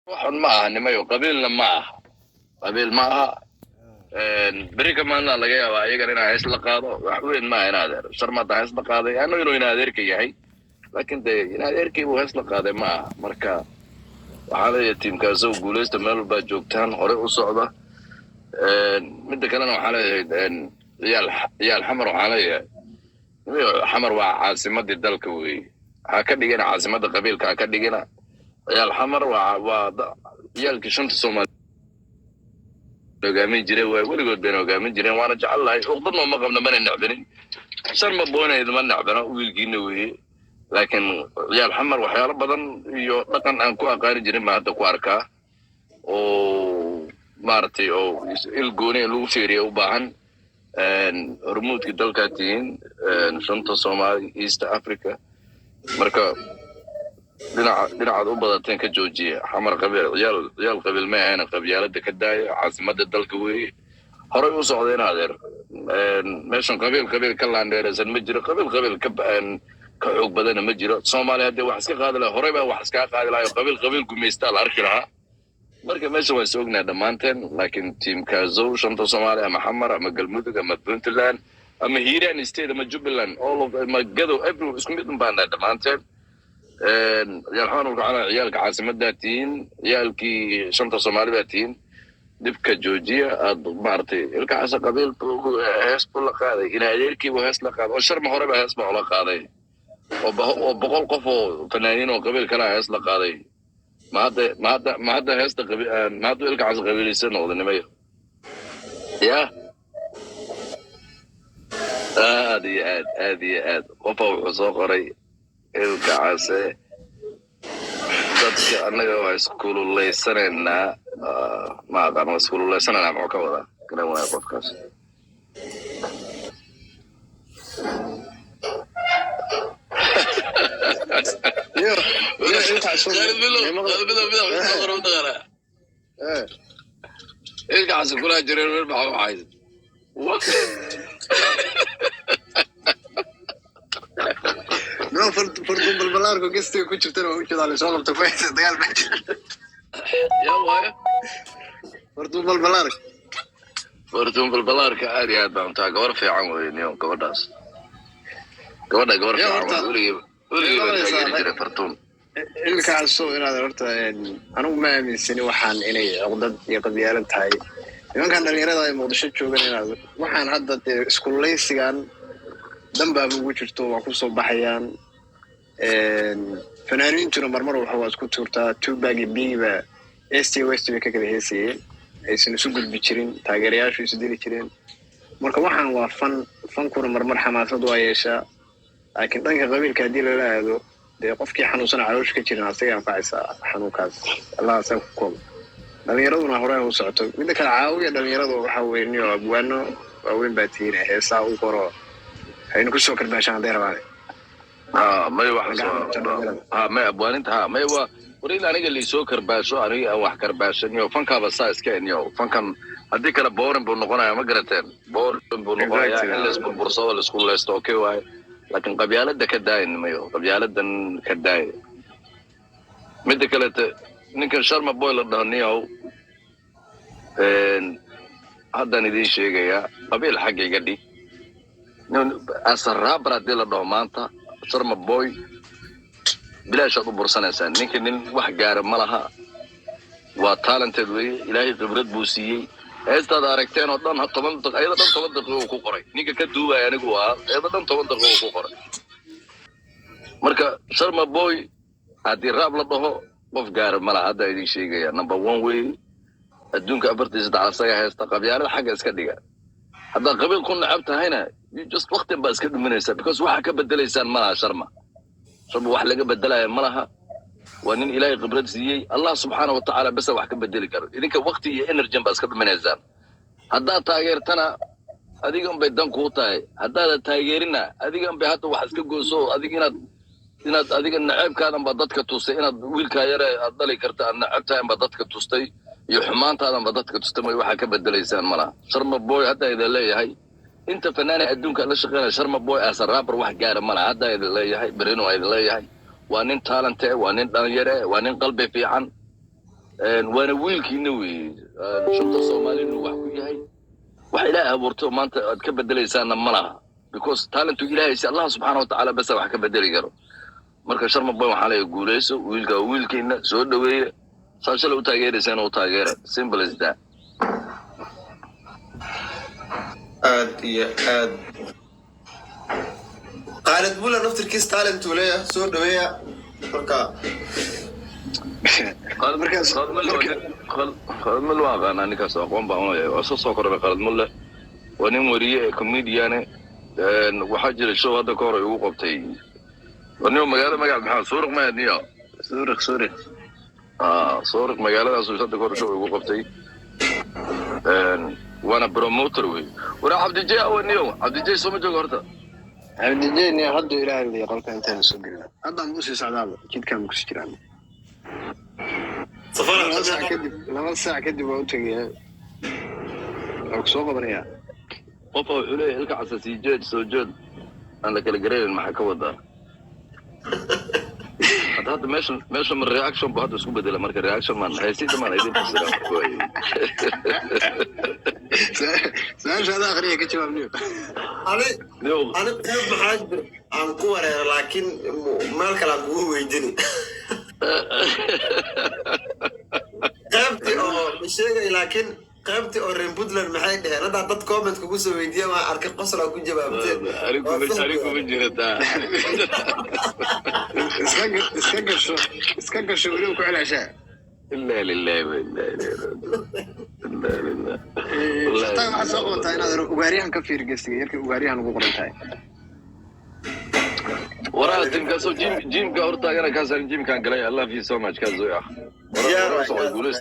waxan ma aha nimayo qabiilna ma aha qabiil ma aha beri kamaana laga yaabaa iyagana inaa hees la qaado wax weyn ma aha in adeer sharmada hees la qaaday anuu inuu in adeerka yahay laakiin dee in adeerkii buu hees la qaaday ma aha marka waxaa leeyahay tiimkaasoo guulaysta meel walbaa joogtaan hore u socda midda kalena waxaa leeyahay ciyaal xamar waxaa leeyahay xamar waa caasimadii dalka weeye ha ka dhigina caasimada qabiilka ha ka dhigina ciyaal xamar waa ciyaalkii shanta Soomaali hogaamin jiray way weligood bayna hogaamin jireen waana jecelahay uqdadna ma qabna mana necbanin sharma boonayda ma necbana wiilkiina weeye laakiin ciyaal xamar waxyaalo badan iyo dhaqan aan ku aqaani jirin baa hadda ku arkaa oo maaragtay oo il gooni lagu fiiriyo u baahan hormuudkii dalkaa tihiin shanta Soomaali East Africa marka dhinacaad u badateen ka joojiya xamar qabiil ciyaal qabiil ma ahayna qabyaalada ka daaya caasimada dalka weeye horay u socdeen adeer meeshan qabiil ka laandheeraysan ma jiro qabiil ka xoog badana ma jiro Soomaaliya hadii wax iska qaadi lahaa horay baa wax iska qaadi lahaa qabiil gumeystaa la arki lahaa marka meesha waa soognaa dhammaanteen laakiin tiimkaasow shanta Soomaali ama xamar ama galmudug ama puntland ama hiiraan state ama jubbaland all of ma gado every isku mid baan dhammaanteen ciyaal xamar waxaa ciyaalka caasimadatiin ciyaalkii shanta Soomaali baatiin dibka joojiya aad maartay ilkaas qabiil hees buu la qaaday in adeerkii buu hees la qaaday oo sharma hore baa hees baa la qaaday oo boqol qof oo fanaaniin oo qabiil kala hees la qaaday ma hadda heesta qabiil ma hadda ilkaas qabiilisan noqdanimayo ya aad qofa wuxuu soo qoray ilkaase dadka annaga waa iskululeysananaa ma aqaan waa iskululeysananaa muxuu ka wadaa garan waaya qofkaas ilkaase kulaa jireen meel maxaa no fardun balbalaarko gastiga ku jirtana waa u jeedaa la soo qabta faysa dagaal ma jiro yaa waaya fardun balbalaarka aad iyo aad baan taa gabar fiican weeye niyo gabadhaas gabar fiican weligii baan taageeri jiray fardun ilkaasoo inaad horta anigu ma aaminsani waxaan inay caqdad iyo qabyaalad tahay nimankan dhalinyarada ay muqdisho joogan inaad waxaan hadda dee iskuleysigan danbaaba ugu jirto waa ku soo baxayaan fanaaniintuna marmar waxa waa isku tuurtaa Tupac iyo Bigba East West bay ka kala heesayeen aysan isu gudbi jirin taageerayaashu isu diri jireen marka waxaan waa fankuna marmar xamaasad waa yeeshaa laakiin dhanka qabiilka haddii lala aado dee qofkii xanuunsan caloosh ka jirin asaga anfacaysa xanuunkaas allah asaga ku koobo dhalinyaraduna hore u socoto midda kale caawiya dhalinyaradu waxa weeye niyo abwaano waaweyn baa tihiin heesaa u qoro aynu ku soo karbaashaan hadday rabaan may may abwaaninta may waa wariil aniga liisoo karbaasho aniga aan wax karbaashaniyo fankaaba saa iska eniyo fankan haddii kale boorin buu noqonayaa ma garateen boorin buu noqonayaa in laisburbursado laisku leysto okay waaye laakiin qabyaalada ka daayin mayo qabyaaladan ka daaya midda kalete ninkan sharma boy la dhaho niyow haddaan idiin sheegayaa qabiil xaggayga dhig asaraabar haddii la dhaho maanta sharma boy bilaashaad u bursanaysaa ninka nin wax gaara ma laha waa talented weeye ilaahay khibrad buu siiyey heestaad aragteen oo dhan ayada dhan 10 daqiiqo ku qoray ninka ka duubaya anigu waa ayada dhan 10 daqiiqo ku qoray marka sharma boy haddii raab la dhaho qof gaara ma laha hadda idiin sheegaya number 1 weeye adduunka afartiisa asaga heesta qabyaalada xagga iska dhiga haddaad qabiil ku nacab tahayna you just waqtin baa iska dhuminaysaa because waxa ka bedelaysaan malaha sharma wax laga bedelaya malaha waa nin ilaahay khibrad siiyey allah subxaanahu wa tacaala bas wax ka bedeli karo idinka waqti iyo energy baa iska dhuminaysaan haddaad taageertana adigan bay dan kuu tahay haddaad taageerina adigan bay hadda wax iska gooso inaad adiga naceebkaadan baa dadka tustay inaad wiilkaa yare aad dhali karta aad naceebtahan baa dadka tustay iyo xumaantaadan baa dadka tustay may waxa ka bedelaysaan malaha sharma boy hadda idin leeyahay inta fanaanay adduunka la shaqeynaya sharma boy as a rapper wax gaara malaha hadda idin leeyahay berino idin leeyahay waa nin talent waa nin dhalinyaro waa nin qalbi fiican وانا ويلكينا وي شنطة Soomaalidu wax ku yahay wax ilaahay abuurto maanta aad ka bedelaysaana malaha because talent ilaahay si Allah subhanahu wa ta'ala bas wax ka bedeli karo marka sharma boy waxa la guuleyso wiilkeena soo dhaweeyo saashala u taageeraysan oo taageera simple as that aad Khalid Bulla naftirkiis talent uu leeyahay soo dhaweeya marka خالد مل واقع أنا نكاس أقوم بعمله أساس أقرأ خالد مل ونيم وريه كوميديانه وحاجة الشو هذا كورة يوقف تي ونيم مجال محل صورك ما يدنيا سورك صورك مجال هذا كورة شو يوقف تي وأنا بروموتر وأنا عبد الجي ونيم عبد الجي سومي جورتا عبد الجي إني هدو إلى اللي قلت أنت نسوقنا هذا موسى سعدال كيد كان مكسجران لما ساعة كدب وأنتي أقصوها بريا قفوا عليه هلك عساسي جد سوجد أنا كلا قريب ما حكوا ده هذا ماشي من الرياكشن بهذا سكوب بدل مركز الرياكشن من هيسيد ما نقدر نسيره كويس ساعة هذا آخرية كتير ممنوع أنا بحب حاجة عن قوة لكن ما الكلام هو يدني قيمتي مش لكن قيمتي ريمبودلر maxay dhaheen hada dad comment ku soo weydiiyay ma arkay qosol ku jawaabtay arigu ma jirta iska gasho wali ku cilaashaa illa lillahi wa inna ilayhi raji'un taa waxa soo qotay inaad ugaariyahan ka fiirgeysiga yarkii ugaariyahan ugu qoran tahay ورا تنكسو جيم كهرتا أنا كاسر جيم كان قليل الله في so much كازويا ورا